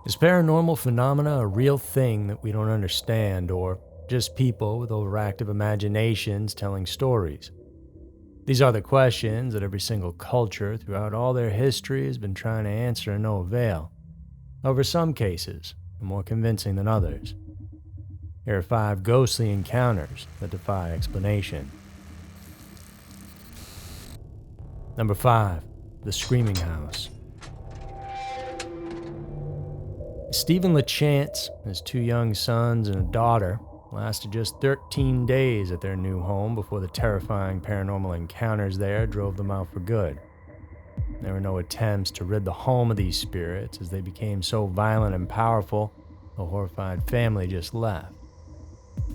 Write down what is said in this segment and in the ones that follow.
Is paranormal phenomena a real thing that we don't understand, or just people with overactive imaginations telling stories? These are the questions that every single culture throughout all their history has been trying to answer in no avail. However, some cases are more convincing than others. Here are 5 ghostly encounters that defy explanation. Number 5. The Screaming House. Stephen LeChance, his 2 young sons and a daughter, lasted just 13 days at their new home before the terrifying paranormal encounters there drove them out for good. There were no attempts to rid the home of these spirits as they became so violent and powerful, the horrified family just left.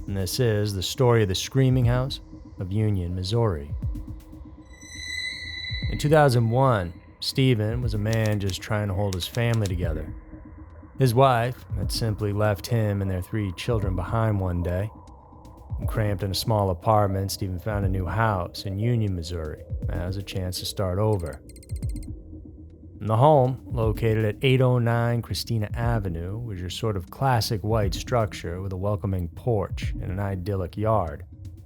And this is the story of the Screaming House of Union, Missouri. In 2001, Stephen was a man just trying to hold his family together. His wife had simply left him and their 3 children behind one day. And cramped in a small apartment, Stephen found a new house in Union, Missouri, as a chance to start over. And the home, located at 809 Christina Avenue, was your sort of classic white structure with a welcoming porch and an idyllic yard.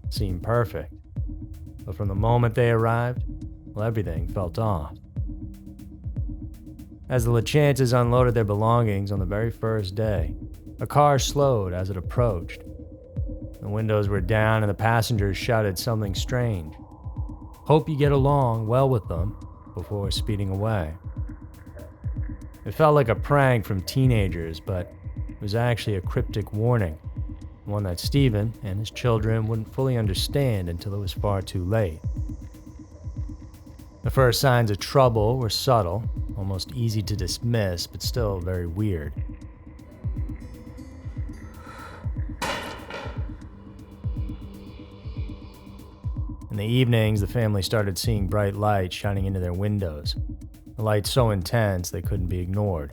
Seemed perfect. But from the moment they arrived, well, everything felt off. As the LeChances unloaded their belongings on the very first day, a car slowed as it approached. The windows were down and the passengers shouted something strange. "Hope you get along well with them," before speeding away. It felt like a prank from teenagers, but it was actually a cryptic warning, one that Stephen and his children wouldn't fully understand until it was far too late. The first signs of trouble were subtle, almost easy to dismiss, but still very weird. In the evenings, the family started seeing bright lights shining into their windows. The lights so intense they couldn't be ignored.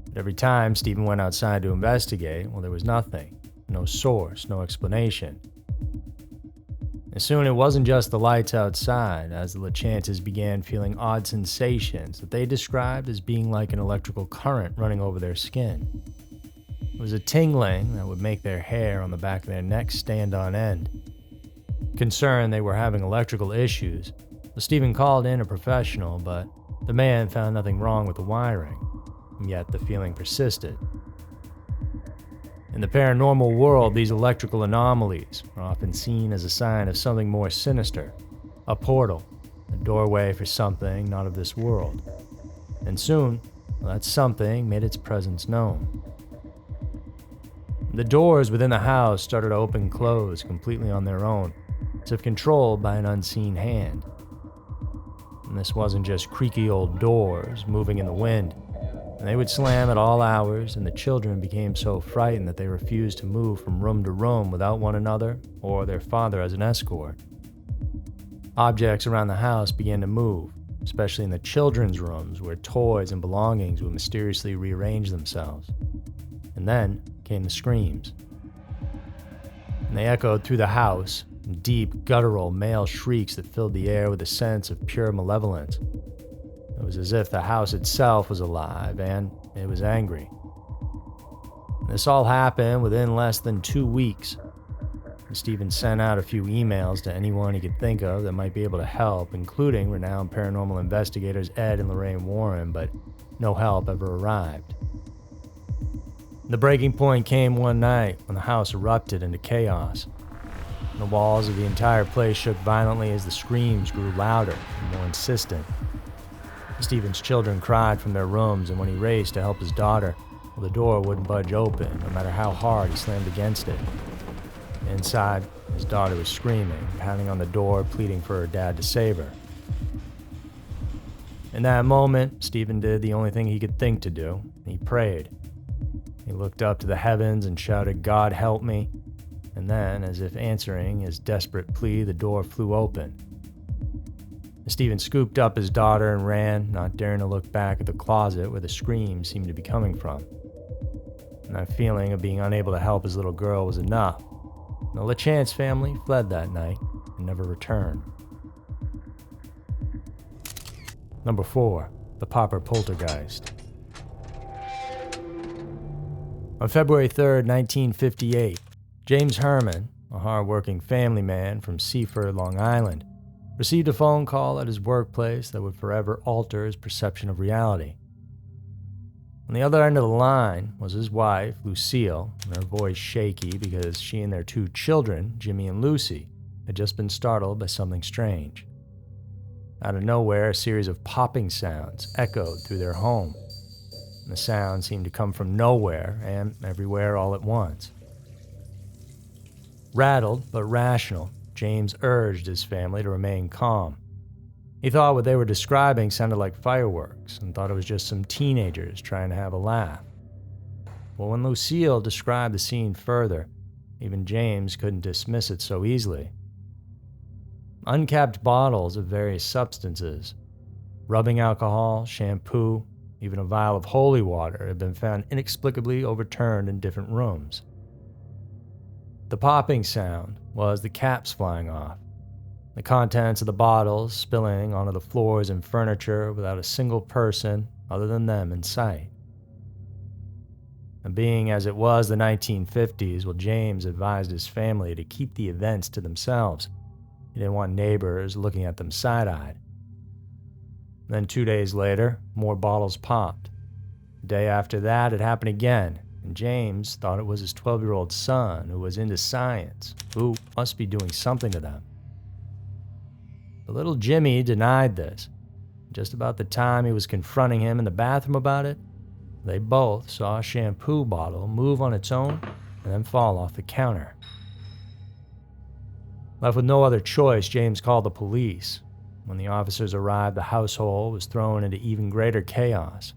But every time Stephen went outside to investigate, well, there was nothing. No source, no explanation. And soon it wasn't just the lights outside, as the LeChances began feeling odd sensations that they described as being like an electrical current running over their skin. It was a tingling that would make their hair on the back of their necks stand on end. Concerned they were having electrical issues, Stephen called in a professional, but the man found nothing wrong with the wiring, and yet the feeling persisted. In the paranormal world, these electrical anomalies are often seen as a sign of something more sinister, a portal, a doorway for something not of this world. And soon, that something made its presence known. The doors within the house started to open and close completely on their own, as if controlled by an unseen hand. And this wasn't just creaky old doors moving in the wind. And they would slam at all hours, and the children became so frightened that they refused to move from room to room without one another or their father as an escort. Objects around the house began to move, especially in the children's rooms where toys and belongings would mysteriously rearrange themselves. And then came the screams. And they echoed through the house, in deep, guttural male shrieks that filled the air with a sense of pure malevolence. It was as if the house itself was alive, and it was angry. This all happened within less than 2 weeks. Stephen sent out a few emails to anyone he could think of that might be able to help, including renowned paranormal investigators Ed and Lorraine Warren, but no help ever arrived. The breaking point came one night when the house erupted into chaos. The walls of the entire place shook violently as the screams grew louder and more insistent. Stephen's children cried from their rooms, and when he raced to help his daughter, well, the door wouldn't budge open, no matter how hard he slammed against it. Inside, his daughter was screaming, pounding on the door, pleading for her dad to save her. In that moment, Stephen did the only thing he could think to do. He prayed. He looked up to the heavens and shouted, "God help me." And then, as if answering his desperate plea, the door flew open. Stephen scooped up his daughter and ran, not daring to look back at the closet where the screams seemed to be coming from. And that feeling of being unable to help his little girl was enough. The LeChance family fled that night and never returned. Number 4. The Popper Poltergeist. On February 3rd, 1958, James Herman, a hard-working family man from Seaford, Long Island, received a phone call at his workplace that would forever alter his perception of reality. On the other end of the line was his wife, Lucille, and her voice shaky because she and their 2 children, Jimmy and Lucy, had just been startled by something strange. Out of nowhere, a series of popping sounds echoed through their home. And the sound seemed to come from nowhere and everywhere all at once. Rattled but rational, James urged his family to remain calm. He thought what they were describing sounded like fireworks and thought it was just some teenagers trying to have a laugh. But when Lucille described the scene further, even James couldn't dismiss it so easily. Uncapped bottles of various substances, rubbing alcohol, shampoo, even a vial of holy water had been found inexplicably overturned in different rooms. The popping sound was the caps flying off, the contents of the bottles spilling onto the floors and furniture without a single person other than them in sight. And being as it was the 1950s, James advised his family to keep the events to themselves. He didn't want neighbors looking at them side-eyed. Then 2 days later, more bottles popped. The day after that, it happened again, and James thought it was his 12-year-old son who was into science, who must be doing something to them. But little Jimmy denied this. Just about the time he was confronting him in the bathroom about it, they both saw a shampoo bottle move on its own and then fall off the counter. Left with no other choice, James called the police. When the officers arrived, the household was thrown into even greater chaos.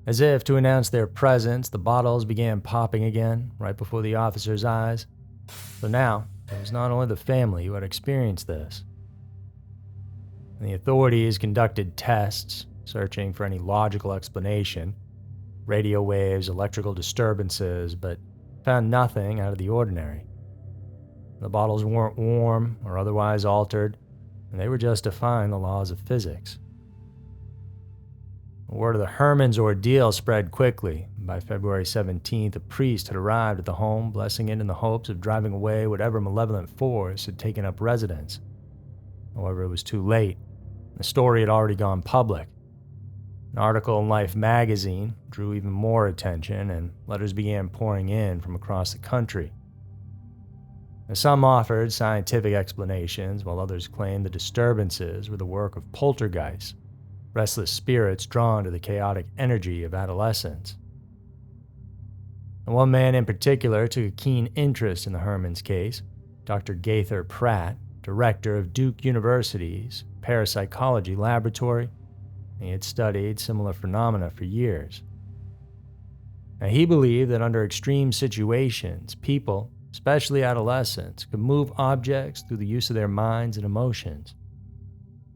As if to announce their presence, the bottles began popping again right before the officers' eyes. So now, it was not only the family who had experienced this. And the authorities conducted tests, searching for any logical explanation, radio waves, electrical disturbances, but found nothing out of the ordinary. The bottles weren't warm or otherwise altered, and they were just defying the laws of physics. The word of the Hermans' ordeal spread quickly. By February 17th, a priest had arrived at the home, blessing it in the hopes of driving away whatever malevolent force had taken up residence. However, it was too late. The story had already gone public. An article in Life magazine drew even more attention, and letters began pouring in from across the country. Now, some offered scientific explanations, while others claimed the disturbances were the work of poltergeists, restless spirits drawn to the chaotic energy of adolescence. And one man in particular took a keen interest in the Hermans' case, Dr. Gaither Pratt, director of Duke University's parapsychology laboratory. He had studied similar phenomena for years. Now, he believed that under extreme situations, people, especially adolescents, could move objects through the use of their minds and emotions.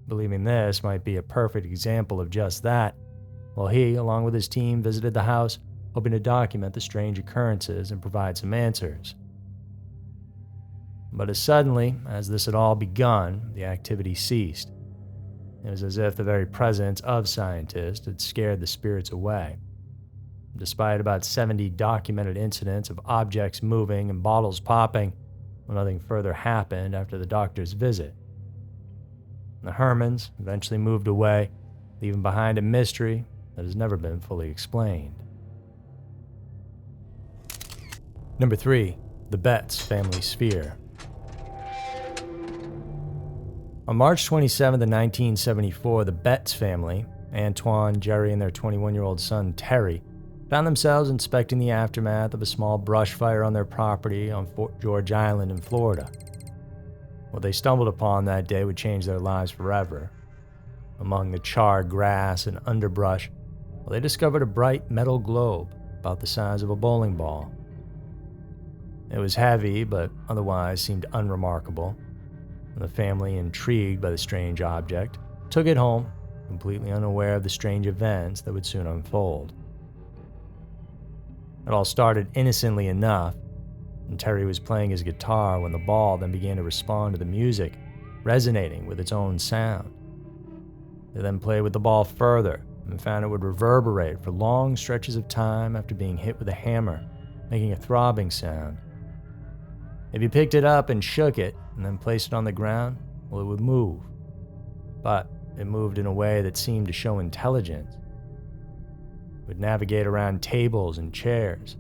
Believing this might be a perfect example of just that, while he, along with his team, visited the house, hoping to document the strange occurrences and provide some answers. But as suddenly as this had all begun, the activity ceased. It was as if the very presence of scientists had scared the spirits away. Despite about 70 documented incidents of objects moving and bottles popping, nothing further happened after the doctor's visit. The Hermans eventually moved away, leaving behind a mystery that has never been fully explained. Number 3. The Betz family sphere. On March 27, 1974, the Betz family, Antoine, Jerry, and their 21-year-old son Terry, found themselves inspecting the aftermath of a small brush fire on their property on Fort George Island in Florida. What they stumbled upon that day would change their lives forever. Among the charred grass and underbrush, they discovered a bright metal globe about the size of a bowling ball. It was heavy, but otherwise seemed unremarkable. The family, intrigued by the strange object, took it home, completely unaware of the strange events that would soon unfold. It all started innocently enough, and Terry was playing his guitar when the ball then began to respond to the music, resonating with its own sound. They then played with the ball further, and found it would reverberate for long stretches of time after being hit with a hammer, making a throbbing sound. If you picked it up and shook it and then placed it on the ground, well, it would move. But it moved in a way that seemed to show intelligence. It would navigate around tables and chairs.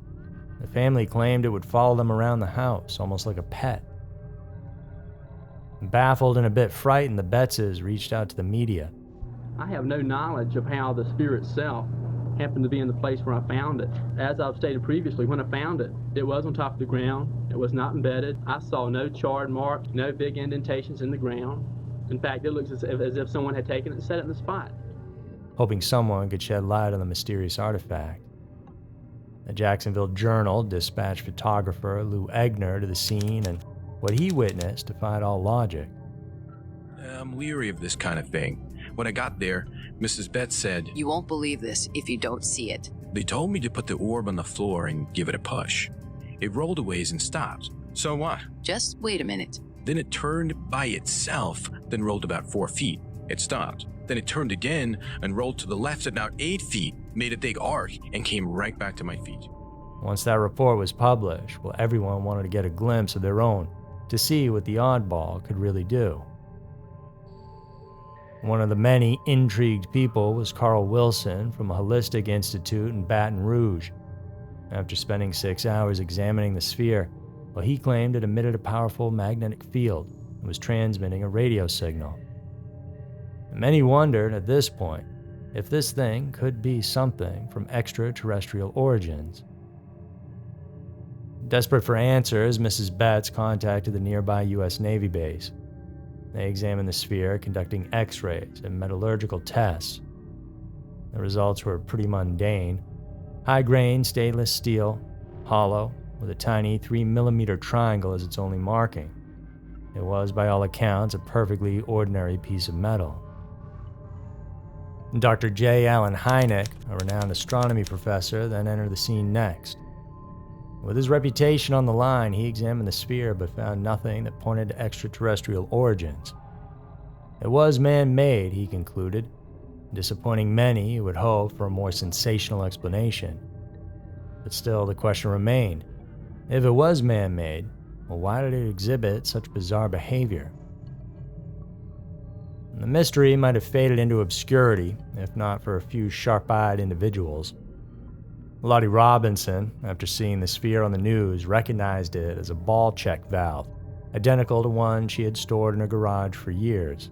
The family claimed it would follow them around the house, almost like a pet. Baffled and a bit frightened, the Betzes reached out to the media. I have no knowledge of how the spirit itself happened to be in the place where I found it. As I've stated previously, when I found it, it was on top of the ground. It was not embedded. I saw no charred marks, no big indentations in the ground. In fact, it looks as if someone had taken it and set it in the spot. Hoping someone could shed light on the mysterious artifact, the Jacksonville Journal dispatched photographer Lou Egner to the scene, and what he witnessed defied all logic. I'm leery of this kind of thing. When I got there, Mrs. Betz said, "You won't believe this if you don't see it." They told me to put the orb on the floor and give it a push. It rolled a ways and stopped. So what? Just wait a minute. Then it turned by itself, then rolled about 4 feet. It stopped. Then it turned again and rolled to the left about 8 feet, made a big arc, and came right back to my feet. Once that report was published, well, everyone wanted to get a glimpse of their own to see what the oddball could really do. One of the many intrigued people was Carl Wilson from a holistic institute in Baton Rouge. After spending 6 hours examining the sphere, well, he claimed it emitted a powerful magnetic field and was transmitting a radio signal. And many wondered at this point if this thing could be something from extraterrestrial origins. Desperate for answers, Mrs. Betz contacted the nearby U.S. Navy base. They examined the sphere, conducting X-rays and metallurgical tests. The results were pretty mundane. High-grain stainless steel, hollow, with a tiny 3mm triangle as its only marking. It was, by all accounts, a perfectly ordinary piece of metal. Dr. J. Allen Hynek, a renowned astronomy professor, then entered the scene next. With his reputation on the line, he examined the sphere but found nothing that pointed to extraterrestrial origins. It was man-made, he concluded, disappointing many who would hope for a more sensational explanation. But still, the question remained. If it was man-made, well, why did it exhibit such bizarre behavior? And the mystery might have faded into obscurity, if not for a few sharp-eyed individuals. Lottie Robinson, after seeing the sphere on the news, recognized it as a ball check valve, identical to one she had stored in her garage for years.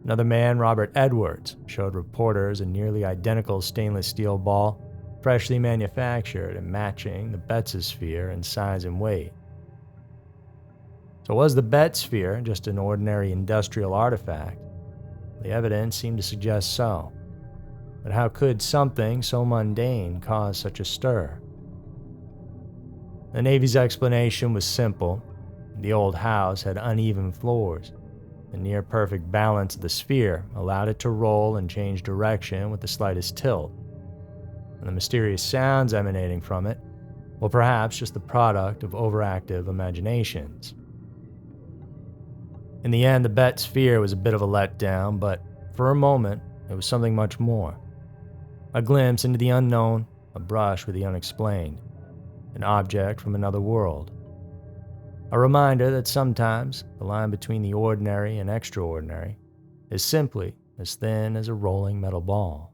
Another man, Robert Edwards, showed reporters a nearly identical stainless steel ball, freshly manufactured and matching the Betz sphere in size and weight. So was the Betz sphere just an ordinary industrial artifact? The evidence seemed to suggest so. But how could something so mundane cause such a stir? The Navy's explanation was simple. The old house had uneven floors. The near-perfect balance of the sphere allowed it to roll and change direction with the slightest tilt. And the mysterious sounds emanating from it were perhaps just the product of overactive imaginations. In the end, the Betz sphere was a bit of a letdown, but for a moment, it was something much more. A glimpse into the unknown, a brush with the unexplained, an object from another world. A reminder that sometimes the line between the ordinary and extraordinary is simply as thin as a rolling metal ball.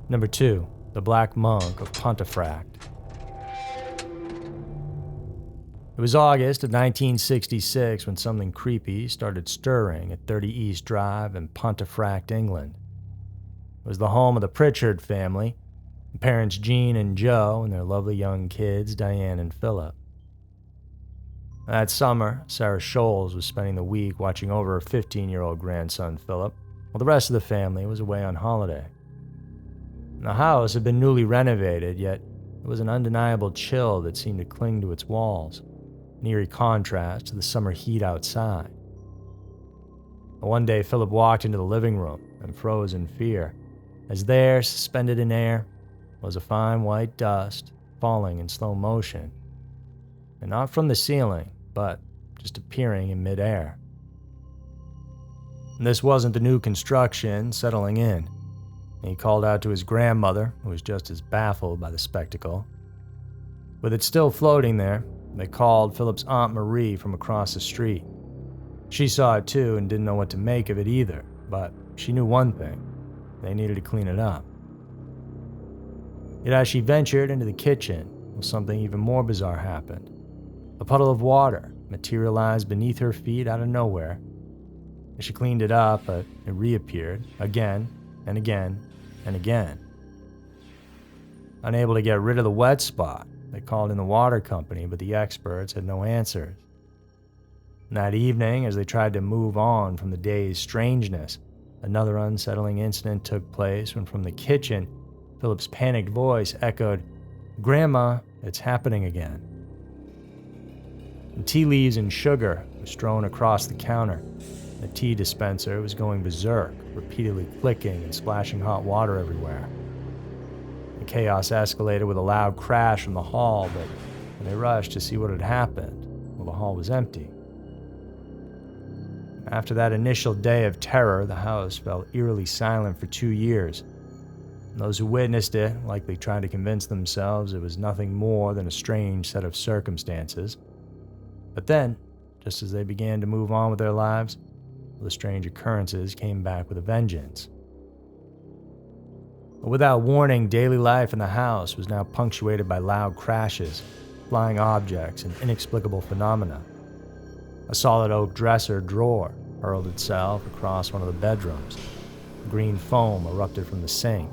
Number 2, the Black Monk of Pontefract. It was August of 1966 when something creepy started stirring at 30 East Drive in Pontefract, England. It was the home of the Pritchard family, parents Jean and Joe and their lovely young kids, Diane and Philip. That summer, Sarah Scholes was spending the week watching over her 15-year-old grandson, Philip, while the rest of the family was away on holiday. The house had been newly renovated, yet there was an undeniable chill that seemed to cling to its walls, an eerie contrast to the summer heat outside. One day, Philip walked into the living room and froze in fear, as there, suspended in air, was a fine white dust falling in slow motion, and not from the ceiling, but just appearing in midair. And this wasn't the new construction settling in. He called out to his grandmother, who was just as baffled by the spectacle. With it still floating there, they called Philip's Aunt Marie from across the street. She saw it too and didn't know what to make of it either, but she knew one thing: they needed to clean it up. Yet as she ventured into the kitchen, something even more bizarre happened. A puddle of water materialized beneath her feet out of nowhere. She cleaned it up, but it reappeared again and again and again. Unable to get rid of the wet spot, they called in the water company, but the experts had no answers. And that evening, as they tried to move on from the day's strangeness, another unsettling incident took place when from the kitchen, Philip's panicked voice echoed, "Grandma, it's happening again." And tea leaves and sugar were strewn across the counter. The tea dispenser was going berserk, repeatedly clicking and splashing hot water everywhere. The chaos escalated with a loud crash from the hall, but when they rushed to see what had happened, well, the hall was empty. After that initial day of terror, the house fell eerily silent for 2 years. And those who witnessed it likely tried to convince themselves it was nothing more than a strange set of circumstances. But then, just as they began to move on with their lives, the strange occurrences came back with a vengeance. But without warning, daily life in the house was now punctuated by loud crashes, flying objects, and inexplicable phenomena. A solid oak dresser drawer hurled itself across one of the bedrooms. Green foam erupted from the sink.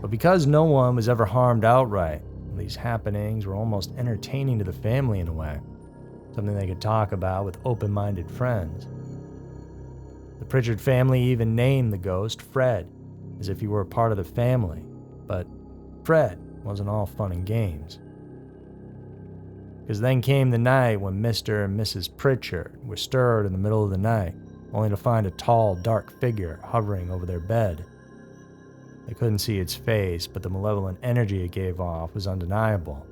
But because no one was ever harmed outright, these happenings were almost entertaining to the family in a way, something they could talk about with open-minded friends. The Pritchard family even named the ghost Fred, as if he were a part of the family, but Fred wasn't all fun and games. Because then came the night when Mr. and Mrs. Pritchard were stirred in the middle of the night, only to find a tall, dark figure hovering over their bed. They couldn't see its face, but the malevolent energy it gave off was undeniable.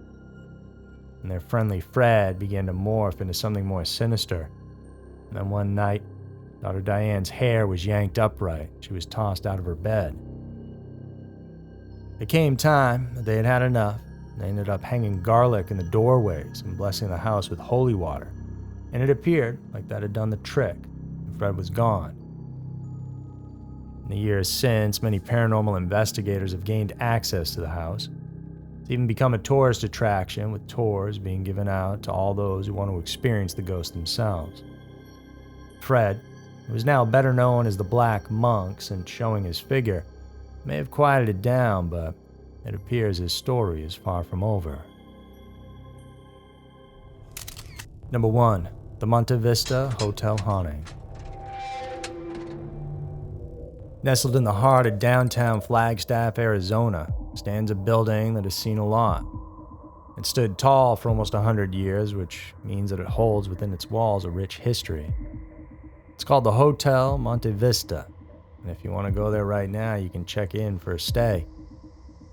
And their friendly Fred began to morph into something more sinister. And then one night, daughter Diane's hair was yanked upright. She was tossed out of her bed. It came time that they had had enough. They ended up hanging garlic in the doorways and blessing the house with holy water. And it appeared like that had done the trick, and Fred was gone. In the years since, many paranormal investigators have gained access to the house. It's even become a tourist attraction, with tours being given out to all those who want to experience the ghost themselves. Fred, who is now better known as the Black Monk since showing his figure, may have quieted it down, but it appears his story is far from over. Number 1. The Monte Vista Hotel Haunting. Nestled in the heart of downtown Flagstaff, Arizona, stands a building that has seen a lot. It stood tall for almost 100 years, which means that it holds within its walls a rich history. It's called the Hotel Monte Vista, and if you want to go there right now, you can check in for a stay.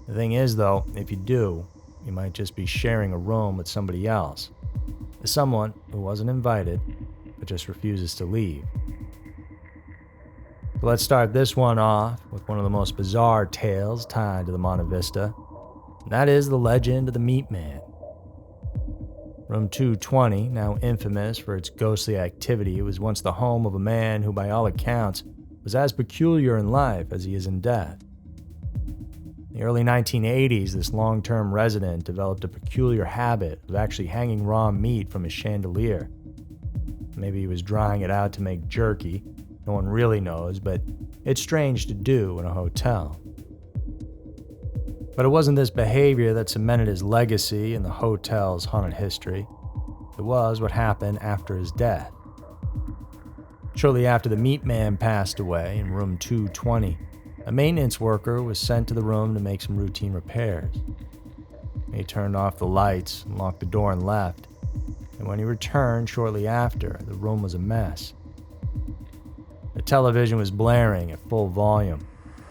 The thing is, though, if you do, you might just be sharing a room with somebody else. Someone who wasn't invited, but just refuses to leave. So let's start this one off with one of the most bizarre tales tied to the Monte Vista, and that is the legend of the Meat Man. Room 220, now infamous for its ghostly activity, was once the home of a man who, by all accounts, was as peculiar in life as he is in death. In the early 1980s, this long-term resident developed a peculiar habit of actually hanging raw meat from his chandelier. Maybe he was drying it out to make jerky. No one really knows, but it's strange to do in a hotel. But it wasn't this behavior that cemented his legacy in the hotel's haunted history. It was what happened after his death. Shortly after the Meat Man passed away in room 220, a maintenance worker was sent to the room to make some routine repairs. He turned off the lights, locked the door, and left. And when he returned shortly after, the room was a mess. The television was blaring at full volume.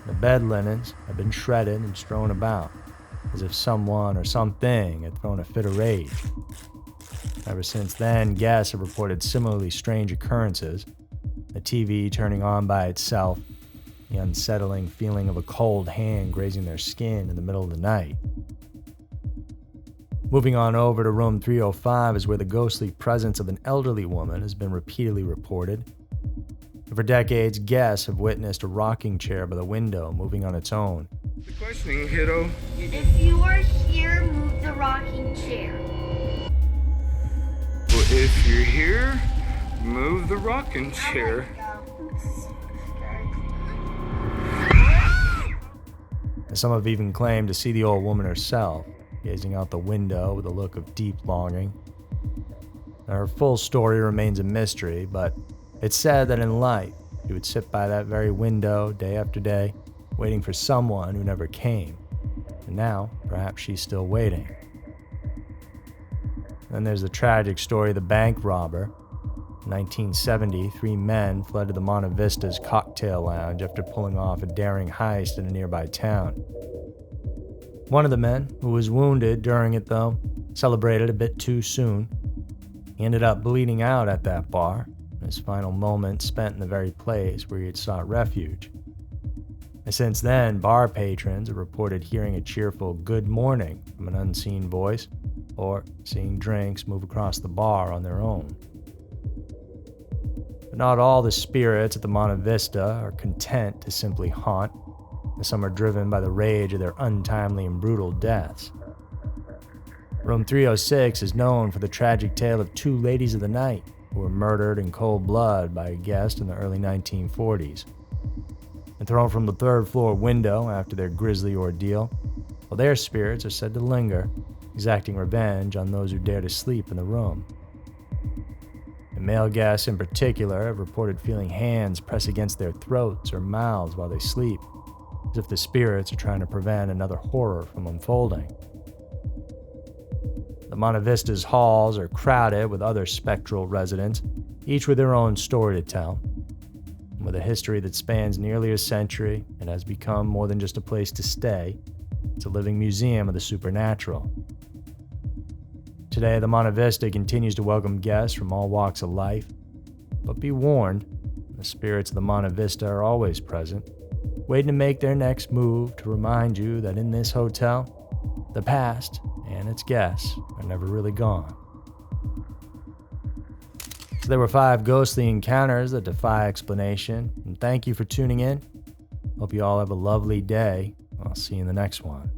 The bed linens had been shredded and strewn about, as if someone or something had thrown a fit of rage. Ever since then, guests have reported similarly strange occurrences. the TV turning on by itself, the unsettling feeling of a cold hand grazing their skin in the middle of the night. Moving on over to room 305 is where the ghostly presence of an elderly woman has been repeatedly reported. For decades, guests have witnessed a rocking chair by the window moving on its own. The questioning, kiddo. If you are here, move the rocking chair. Well, if you're here, move the rocking chair. Some have even claimed to see the old woman herself, gazing out the window with a look of deep longing. Her full story remains a mystery, but it's said that in life, she would sit by that very window day after day, waiting for someone who never came. And now, perhaps she's still waiting. Then there's the tragic story of the bank robber. In 1970, 3 men fled to the Monte Vista's cocktail lounge after pulling off a daring heist in a nearby town. One of the men, who was wounded during it though, celebrated a bit too soon. He ended up bleeding out at that bar, his final moments spent in the very place where he had sought refuge. And since then, bar patrons have reported hearing a cheerful "good morning" from an unseen voice, or seeing drinks move across the bar on their own. But not all the spirits at the Monte Vista are content to simply haunt, as some are driven by the rage of their untimely and brutal deaths. Room 306 is known for the tragic tale of 2 ladies of the night who were murdered in cold blood by a guest in the early 1940s. And thrown from the 3rd floor window after their grisly ordeal, while their spirits are said to linger, exacting revenge on those who dare to sleep in the room. And male guests in particular have reported feeling hands press against their throats or mouths while they sleep, as if the spirits are trying to prevent another horror from unfolding. The Monte Vista's halls are crowded with other spectral residents, each with their own story to tell. And with a history that spans nearly a century, it has become more than just a place to stay. It's a living museum of the supernatural. Today, the Monte Vista continues to welcome guests from all walks of life. But be warned, the spirits of the Monte Vista are always present, waiting to make their next move to remind you that in this hotel, the past and its guests are never really gone. So there were 5 ghostly encounters that defy explanation, and thank you for tuning in. Hope you all have a lovely day. I'll see you in the next one.